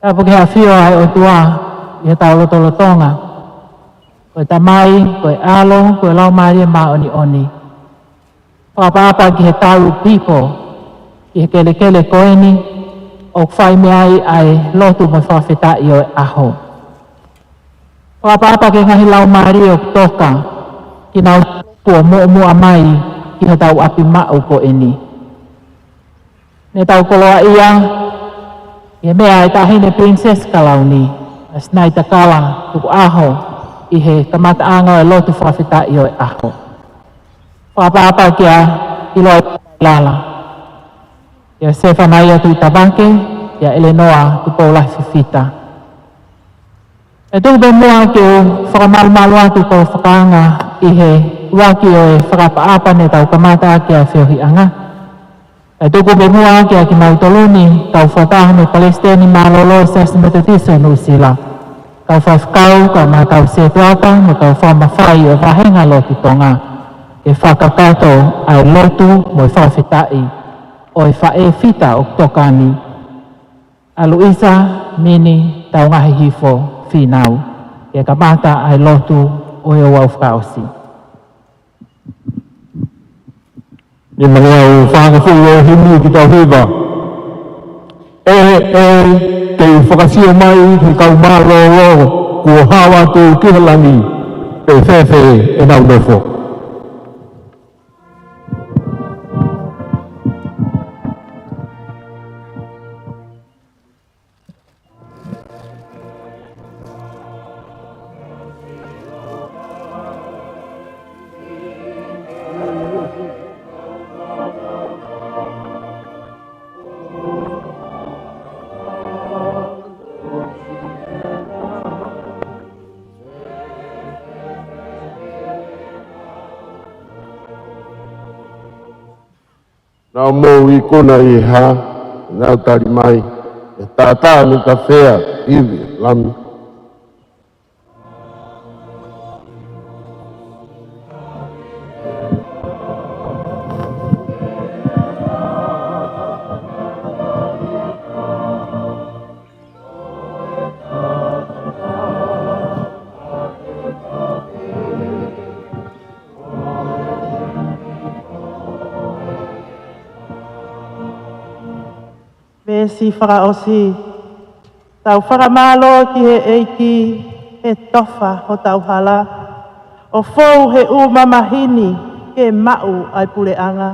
Porque a fio ai o tua ia tau lo tonga. Koe tamai, koe alo, koe lau maria ma oni oni. Papa ki he tau pipo, ki he kele kele koeni, o whai me ai lotu mo whawheta i o aho. Papa ki ngahi lau maria o toka, ki nau pua mua mai, ki he tau api mau ko eni. Ne tau koloa ia, ia mea e tahine princess kalau ni, as nai takala tuku aho, i he kamata anga e lotu whawheta i o aho. Papa kia i loa lala. Ia se whanai atu i tabake, ia Eleanor tu paulai whiwhita. E tuku be mua ki o whakamalu atu ko whakaanga i he waki o e whakapaapa ne tau kamata kia whiohi anga. E tuku be mua kia ki mautoluni tau whataha me Palestini malolo sas metatiso nusila. Kau whafkau, kau matau se tuata, me kau whamawhai o wahenga lotu tonga. E whakakato ai lotu mo i whawhetai o e whae whita o tokani. A Luisa, Mini, Taungāhihifo, Finau. E kamata ai lotu o e wau whakaosi. Ni mga whakafuo hini ki tau hiva. Kei whakasio mai ki kau maro o kua hawa tu kihalani e whewhe e nau nofo. Nau mō I kona I ha, nau tari mai, e tātā ni ka whea, iwi, lami. Me si whakaosi, tau whakamalo ki he eiki, he tofa ho tau hala, o fou he umamahini ke mau ai pureanga.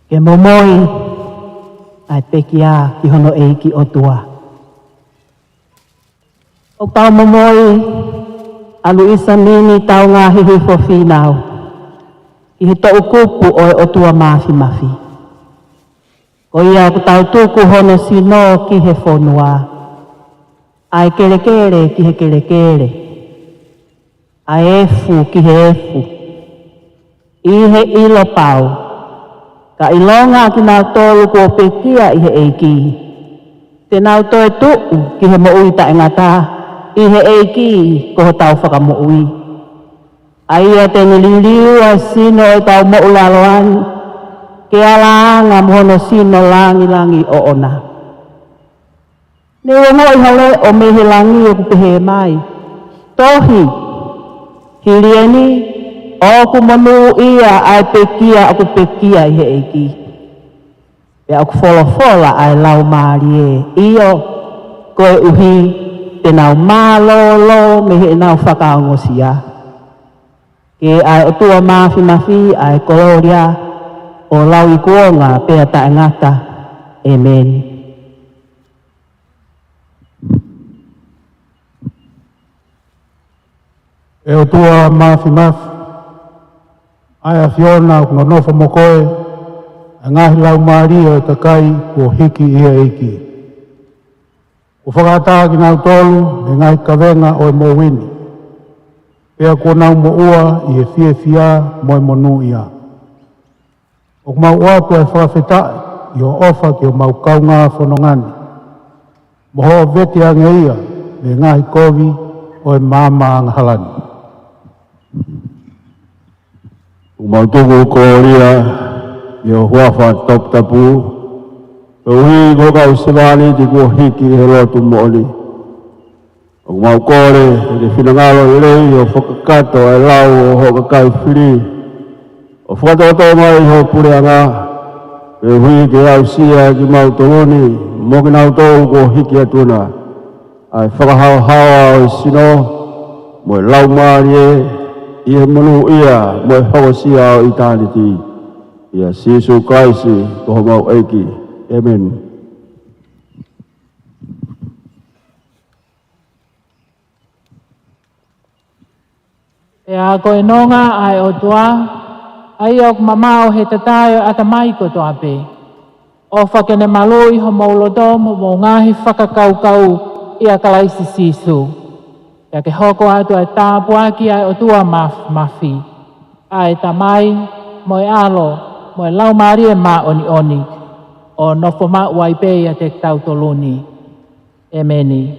Ke momoi ai pekia ki hono e ki o tua. O tau momoi a Luisa nini Taungāhihifo Finau ki he tau kupu o e o tua mafi. Ko ia ku tau tuku hono sino ki he whonua. Ai kelekele ki he kelekele. Ai efu ki he efu. I he ilo pau. Ka ilonga ki nau tolu ko pekia I he eiki. Te nau toe tuu ki he moui ta engata. I he eiki ko ho tau whakamoui. Aia te nililiu a sino e tau mo'u laloani. Ke alaanga mohono sino langi o ona. Ne wano I hale o mehe langi o kupehe mai. Tohi, hilieni ku manu ia ai pekia aku pekia i he eki. Pe aku fola ai lau marie. Iyo koe uhi te nau malolo me he nau whakaongosia. Ke ai o tua mafi ai koloria o lau i kuonga pea ta ngata. Amen. E o tua mafi, ai a Fiona o ngonofo mokoe, a ngahi lau Maria o takai ko hiki ia eiki. O whakata ki nau tolu, e ngahi kawenga o e mowini. Pea ko nau mo ua i e fia mo e monu ia. O mau ua ko e whakawhetai i o ofa ki o mau kaunga whanongani. Moho veti ange ia, e ngahi kovi o e mama anghalani. O mautuku ko ria i o huafa top tapu. O hui goka o sewani ti ko hiki he lotu mooli. O mau kore e te whinangalo i rei o whakakato e lau o hokakai whiri. O whakatoto mai ho pureanga. E hui ke au sia ki mau toloni. Moki nau tōu ko hiki atuna. Ai whakahau hawa o sino. Mo e lau marie. Ia manu ia mo hawasia o eternity. Ia Sisu Kaisi ko mau eiki. Amen. E a koe nonga ai o tua, ai o mamao he tatai o atamai ko toa pe. O whakene malui ho maulodo mo ngahi whakakaukau i a kalaisi Sisu. Ia ke hoko atu ai tāpuaki ai o tua mafi. Ai tamai, mo e alo, mo e lau marie ma oni. O nofo ma uai pe a te tautoluni. Emeni.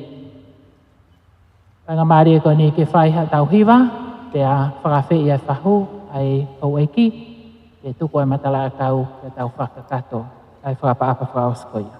Panga marie ko ni ke whaiha tauhiwa, te a whakawhi i a whahu, ai au eki, e tuko e matala a kau, e tau whakakato, ai whakapaapa whakaoskoia.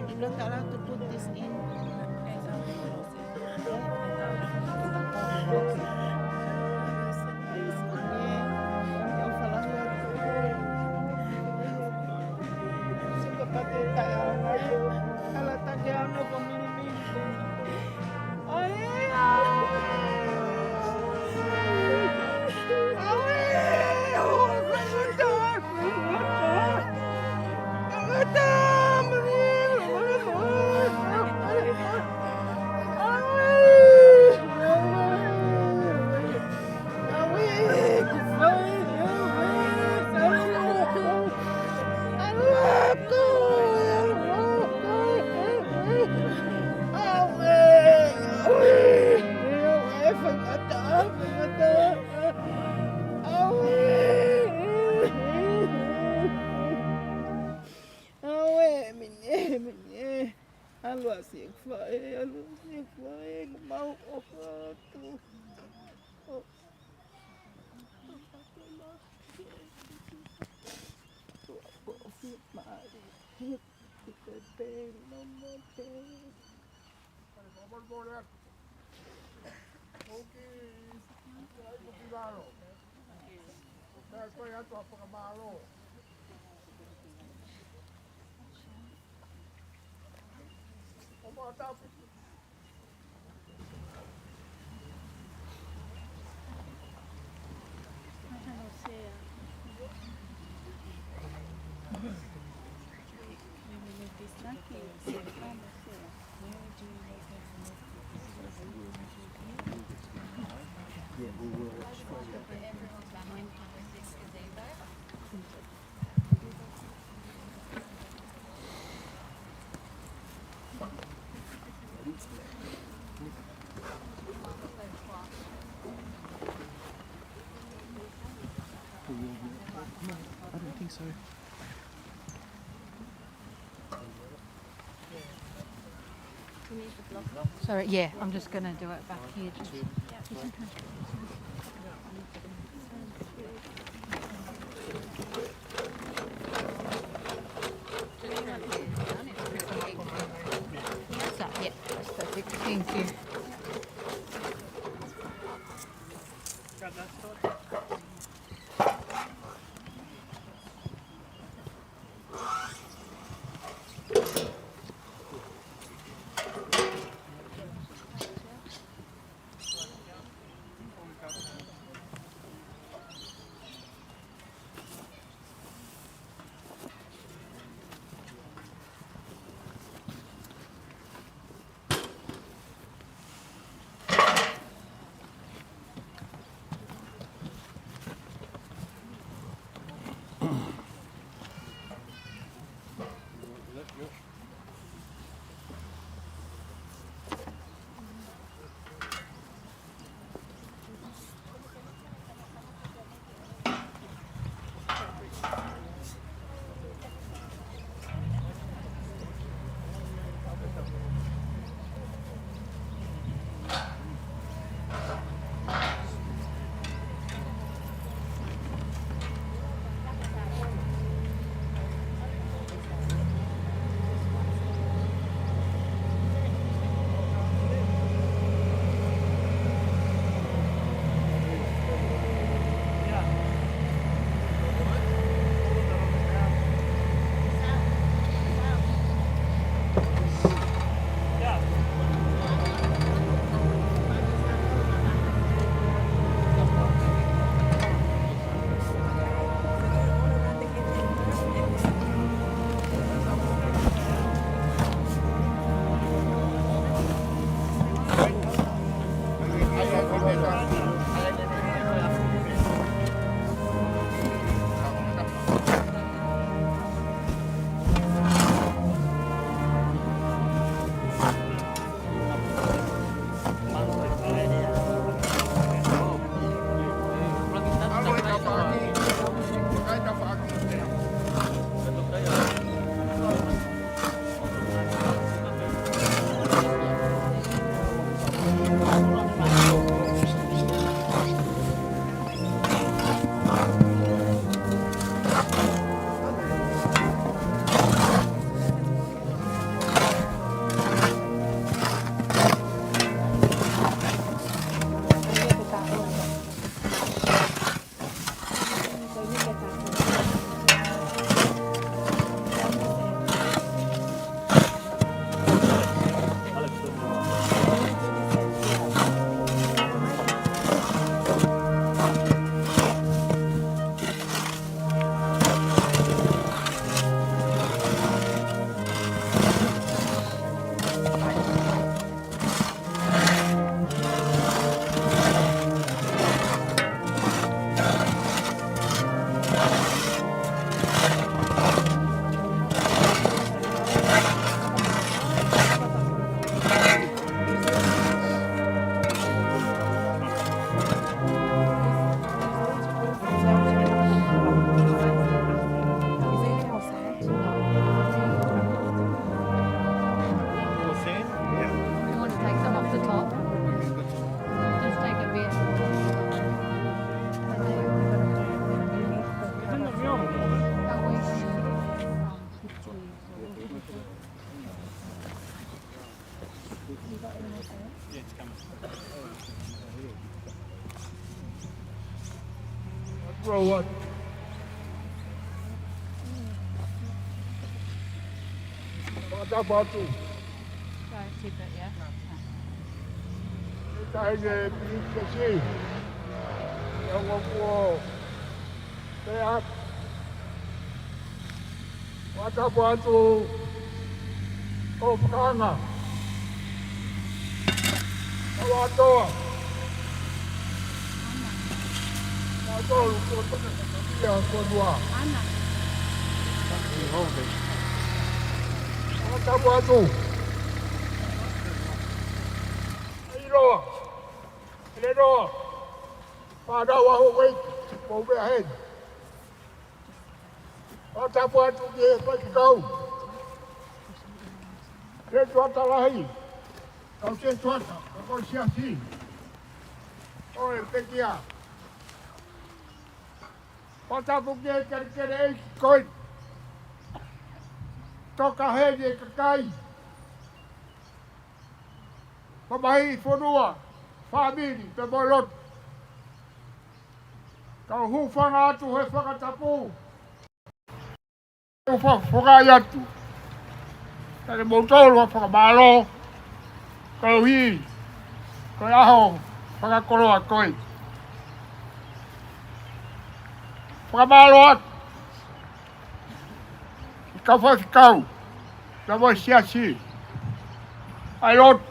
You're not allowed to put this in. I don't think so. Sorry, yeah, I'm just going to do it back here. Just. So, yeah, that's perfect. Thank you. You want to take some off the top? Just take a bit. Roll one. Bata batu. Right, keep it, yeah? Cái này bị cái gì? Yang aku sehat. Bata batu. Oh, kana. Bata. Bata lu kau dia kau dua. Bata batu. Ayo. Ledo. Pada wahu wait. Mau beahen. Bata batu dia kau. Dia cuaca lain. Kau cek cuaca. Kau siap sih. Oh, pekia. Bata bukti kerja kau. Toka hege kakai. Pabai fodua. Famili pebolot. Kau hufanga tu hefaka tapu. Ufa fogayatu. Kau botol wa pagabalo. Kau hi. Kau aho. Pagakolo akoi. Pagabalo. Kau faz kau. Kau vai ser assim. Aí outro.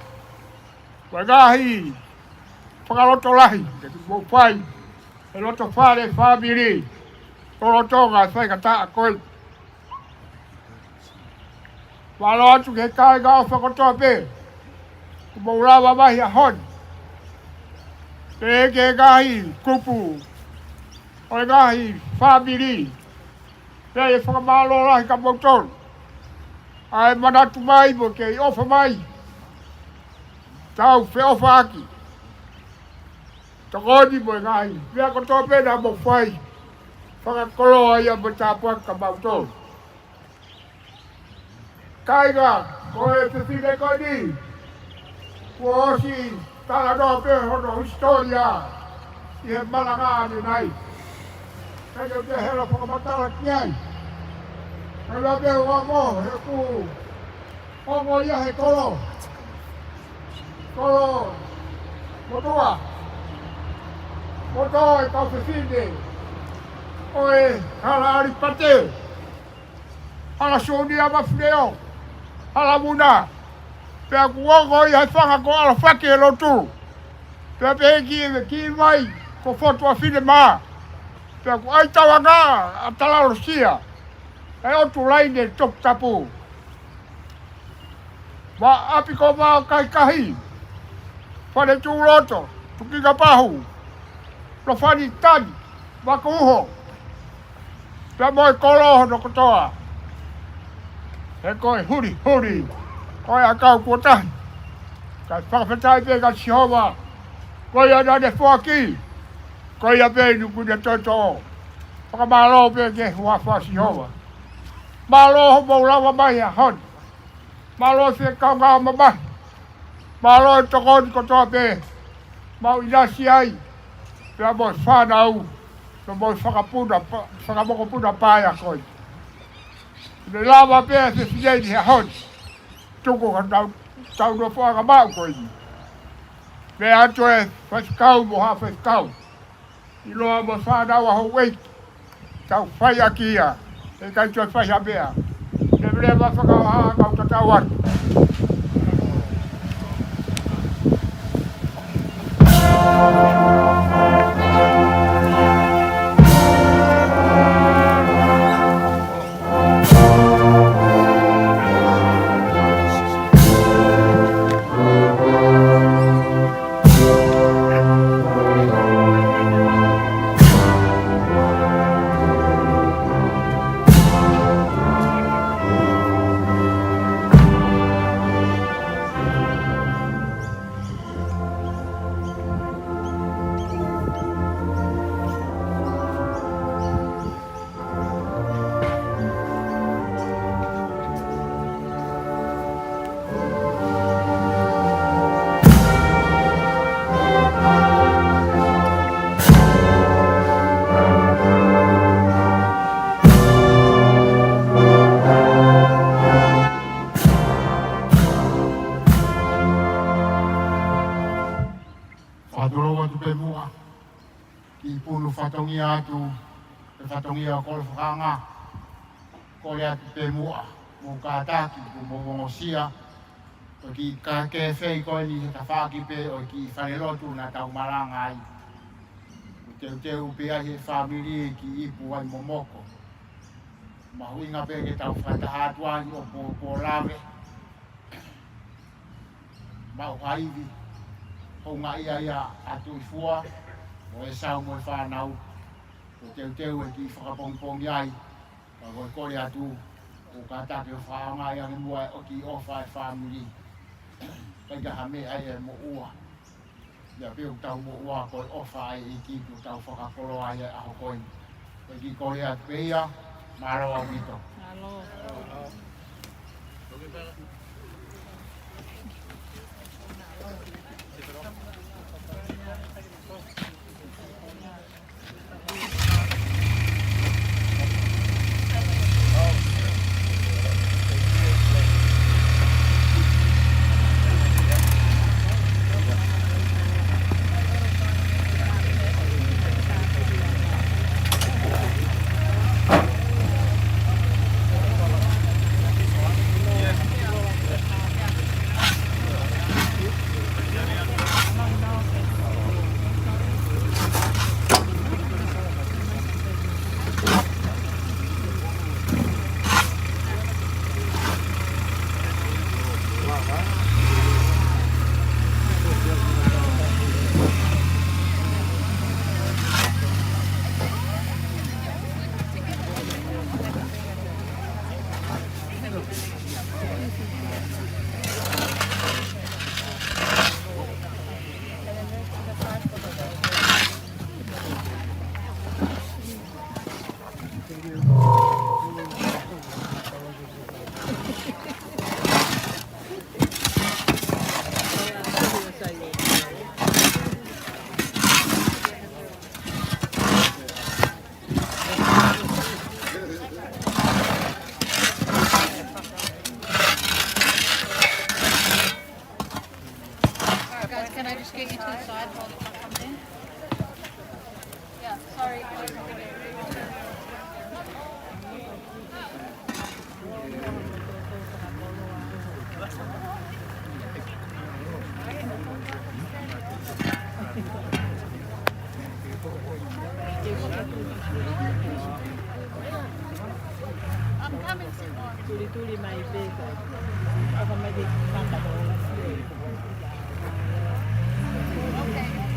Wagahi. Pagaloto lahi. Jadi mau pai. Eloto fare family. Toloto ngai fai kata akoi. Walau atu ke kai gao fakoto pe. Mau lawa bahi ahon. Ke gahi kupu. Oi gahi family. Pe fakamalo lahi kabotol. Ai manatu mai bo ke ofa mai. Tau fe ofa aki. Tokoni bo ngai. Pia ko tope na mo fai. Fakakolo ya betapa kabotol. Kaiga, koe te tine koni. Kuosi, tala dope hono historia. Ihe malanga ni nai. Kaya te hela whakamatala kiai. Kaya te wamo, he ku. Ongo ia he kolo. Kolo. Motua. Motoa e kau whewhine. Oe, hala ari pate. Hala soni a mawhineo. Hala muna. Pea kuongo i hai whanga ko ala whake e lotu. Pea pehe ki mai ko whotu a whine maa. Pea ku ai tawa ngā a talaro sia. E otu laine tok tapu. Wa api ko maa kai kahi. Whane tū loto. Tukinga pahu. Lo whani tani. Waka uho. Pea moi kolo hono kotoa. He koe huri. Koe a kau kuotahi. Kai whakawhetai pe ka Sihova. Koe a nane whaki. Koe a pe nuku ne toto. whakamalo pe ke hua whasi hoa. Malo ho mau lawa mai a hon. Malo se kaunga mamahi. Malo e tokoni kotoa pe. Mau inasi ai. Pea mo whanau. No mo whakamoko puna paia koi. Ne lawa pe se sinei ni a hon. Tuko ka tau no whaka mau koi. Me ato e whasikau mo ha whasikau. I loa mo whanau a ho weit. Tau whai a kia. E kai tue whai a mea. Ne mre ma whakau haa kau tatau atu. Whātoroa tu pe mua, ki punu whatongi atu, pe whatongi a kore whakanga, kore atu pe mua, mō kātaki, mō mongosia, o ki ka ke whei koe ni ta whaki pe, o ki whanelotu na tau maranga ai. O teu pe ai he whamiri ki ipu ai momoko. Mahuinga pe ke tau whatahatuani o pō lawe, mau haivi, o ngā ia atu I fua, o e sau mo e whanau, o teu e ki whakapongpongi ai, ka koe kore atu, o ka take o whaonga ia me mua o ki ofa e whamiri, kai ka hame ai e mo ua. Ia peo tau mo ua koe ofa ai I ki tu tau whakakolo ai e aho koe. Koe ki kore atu pe ia, maro au mito. Can I just get you to the side while the truck comes in? Yeah, sorry. I'm coming soon. Tuli mai peka. Ako mai di mata ko. Okay, okay.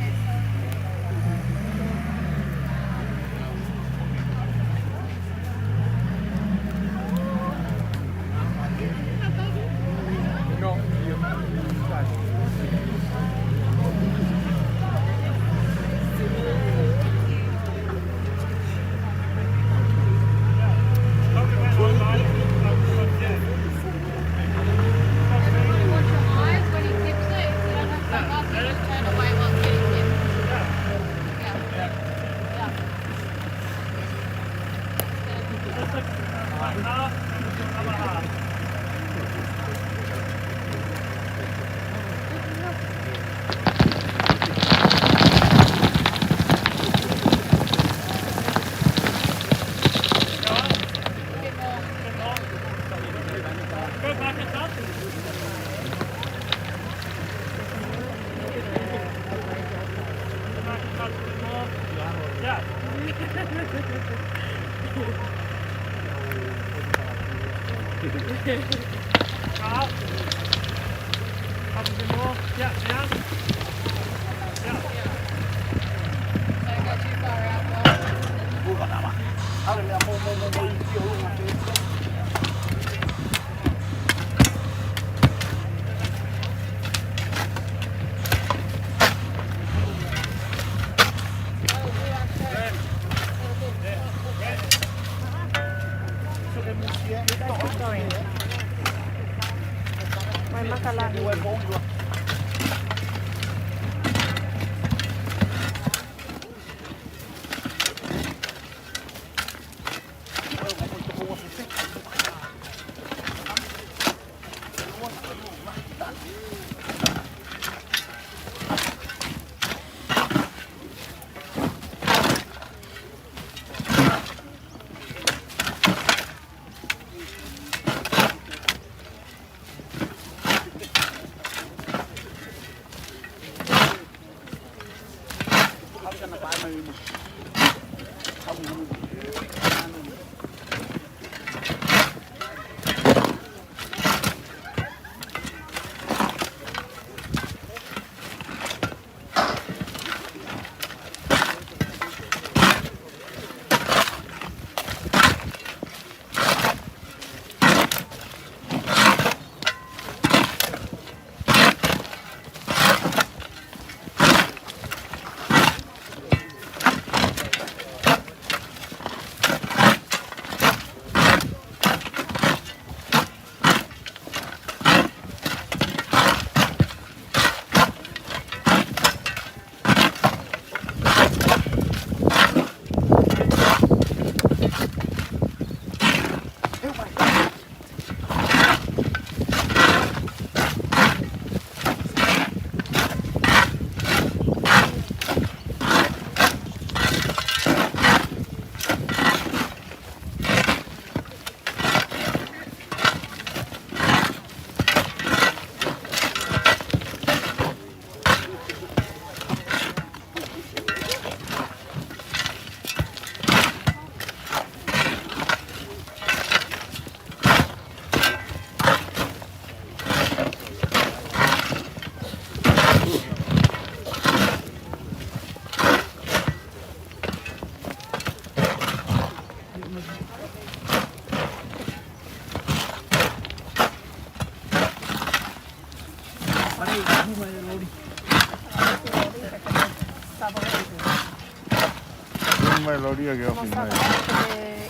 mai lo dia ke ofi mai.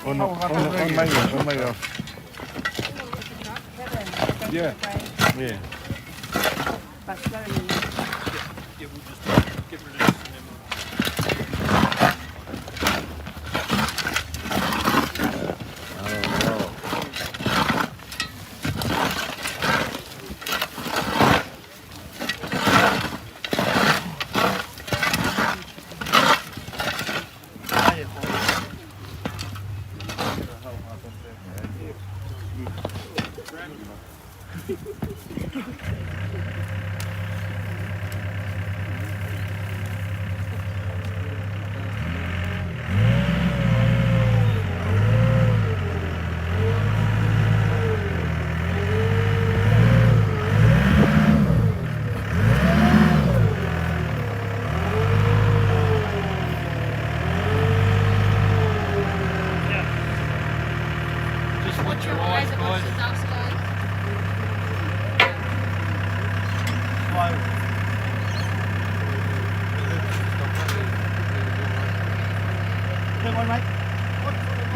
Ono mai off. Yeah. Yeah.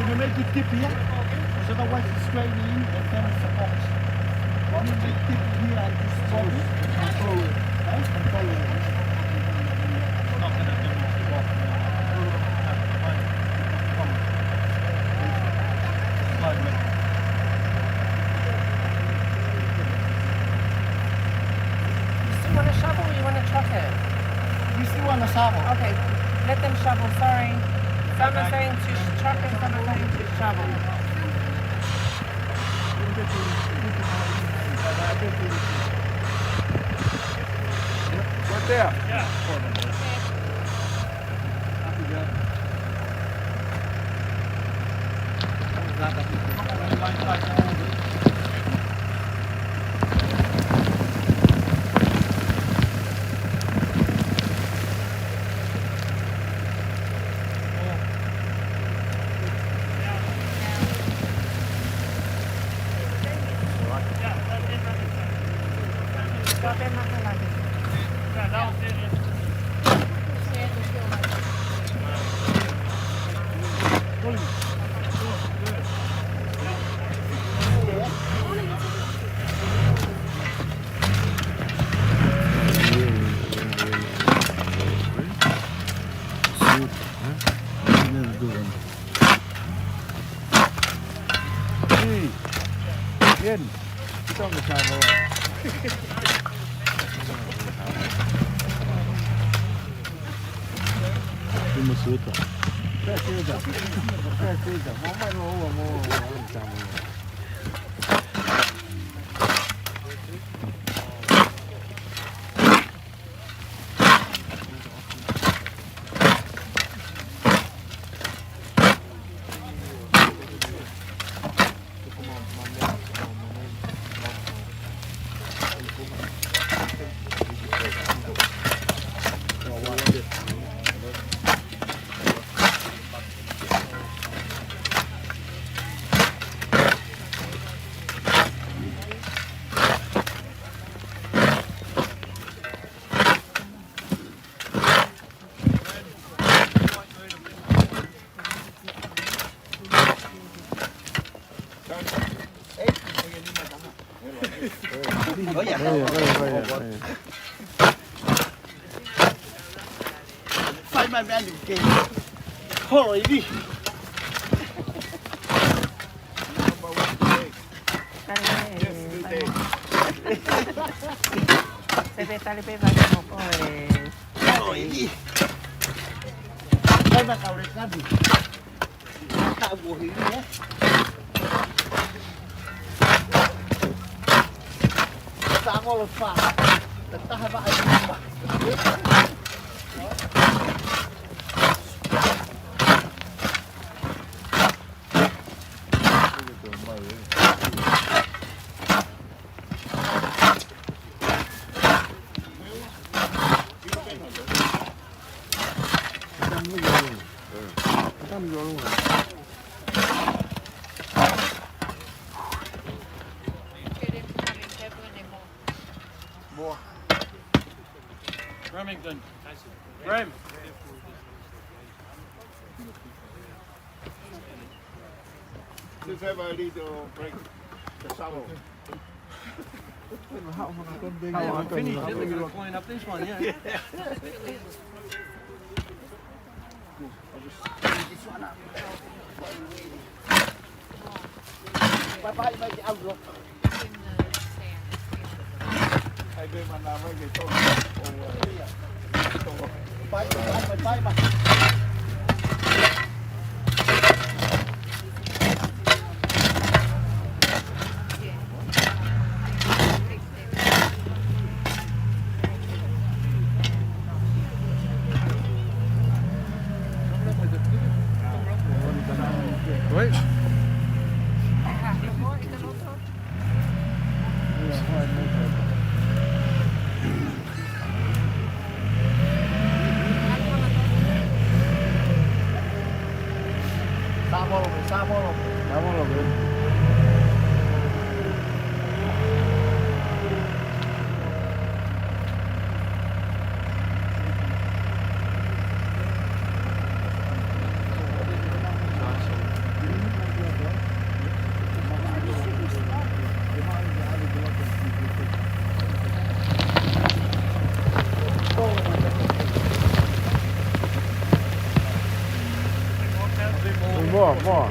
Can you make it dip here? Because otherwise it's straight in and then it's a box. Why don't you make dip here and just throw it? Control it. Right? Control it. Not going to do it. shovel. Okay, let them shovel, sorry. Some are saying to truck and some are saying to shovel. Right there. Yên, kita nggak sama. Cuma suka. Suka. Mau main mau sama. Fai mai mẹ đừng kì. Thôi đi. Thôi đi. Đây mà cậu được ăn gì? Tạo buổi đi nhé. Sáng ngon là phà. Ta hai bạn mà. Remington. Rem. Since ever I need to break the shovel. I'm finished. We're going to clean up this one, yeah. Bye bye cái ông rồi. Hai bên mà làm với cái tôm. Bye. Wait. Vámonos, bro. More.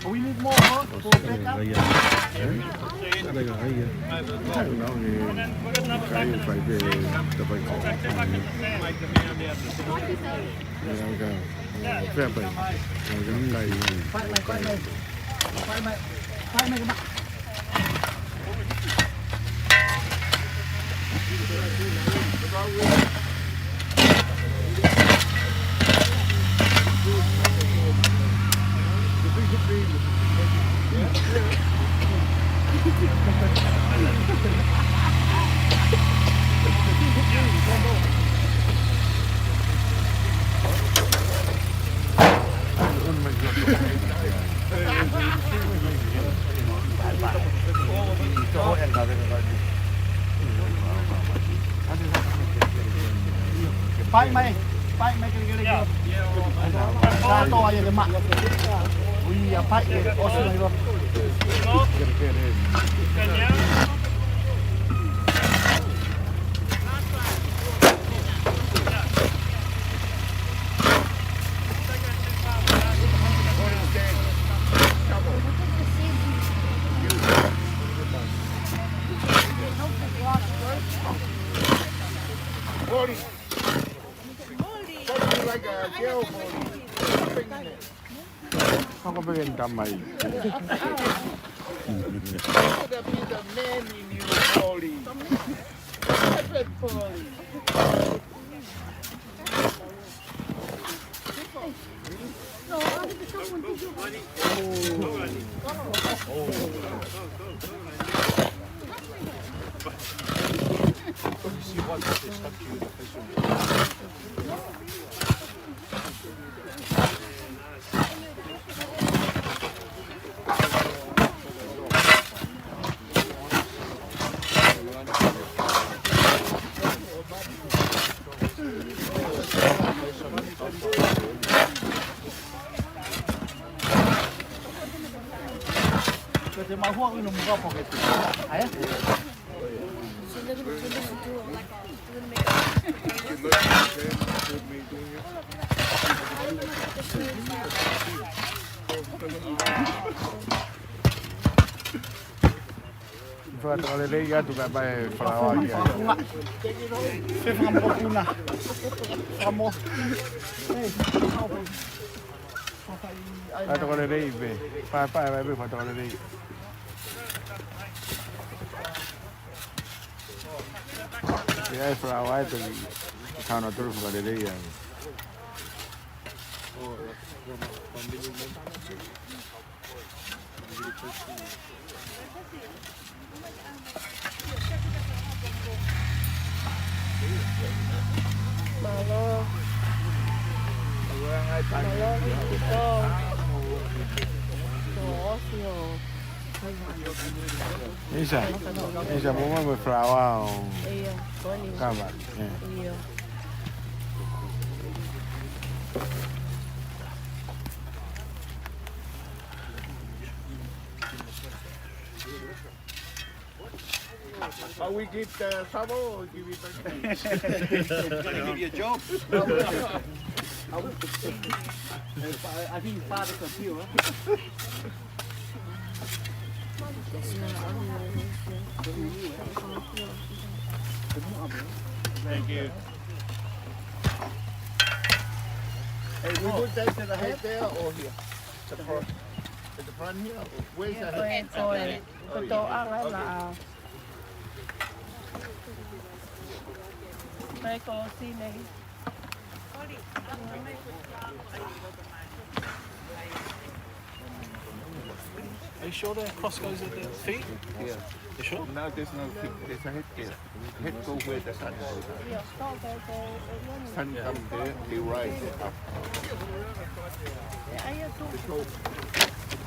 We need more, huh? For backup. Phải mày các bạn. Phải mày cái ra to vậy mà. Ui, phải ở xuống này rồi. Không có bên cầm mày. Kasi mahuwa ko yung mukha po kasi. Ayan. fue a le ya tu ka pa farawa ya. Se vamos una. Vamos. Fa to le be. Pa be fa to le. Ya farawa to ka no to fa le ya. Isa mo mo farawa. Kama. Are we give trouble or give it back? Give you a job. I think father could feel it. Thank you. Hey, we put that to the head there or here? The front. At the front here? Where's the head? Are you sure the cross goes at the feet? Yeah. You sure? No, there's no feet. There's a head there. Head go where the sun goes. Sun comes there, they rise up.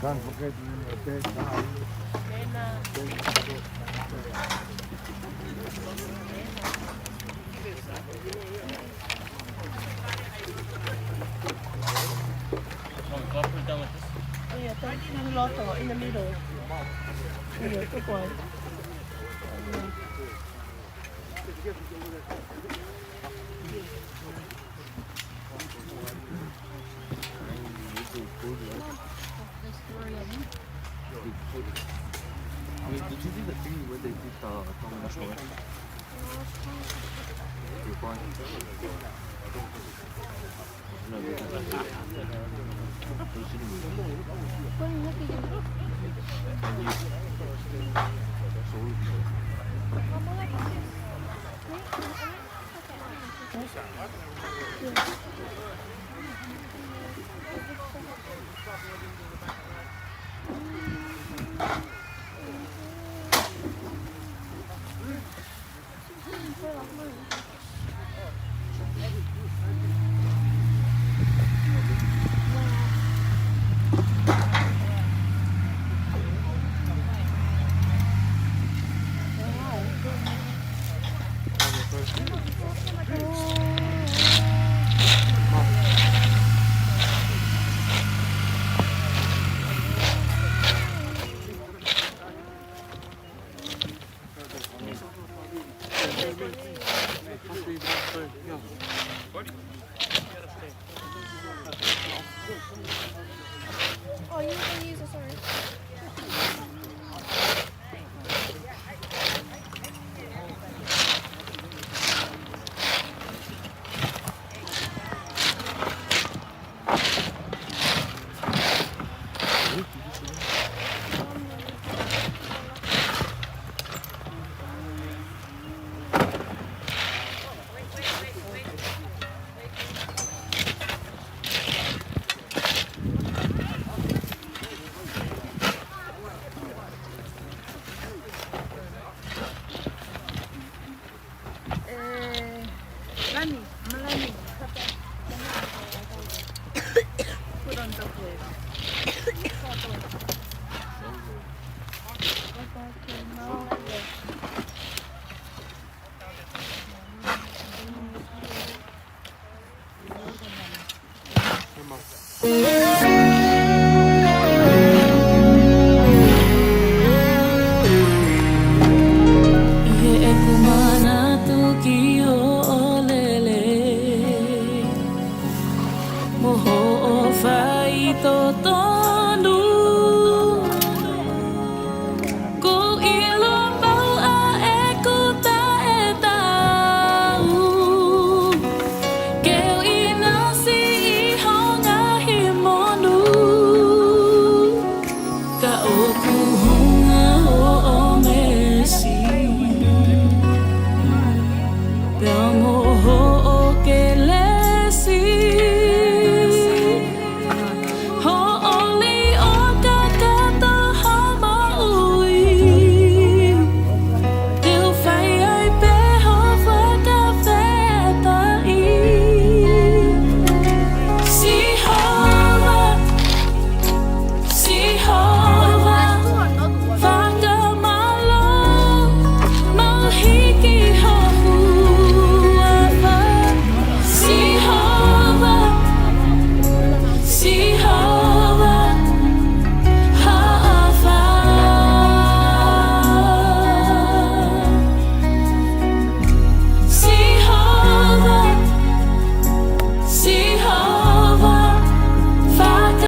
Don't forget the bed now. In the middle. Did you do the thing where they did the Taungāhihifo? No, they Oh, you can use it, sorry. Moho o whai to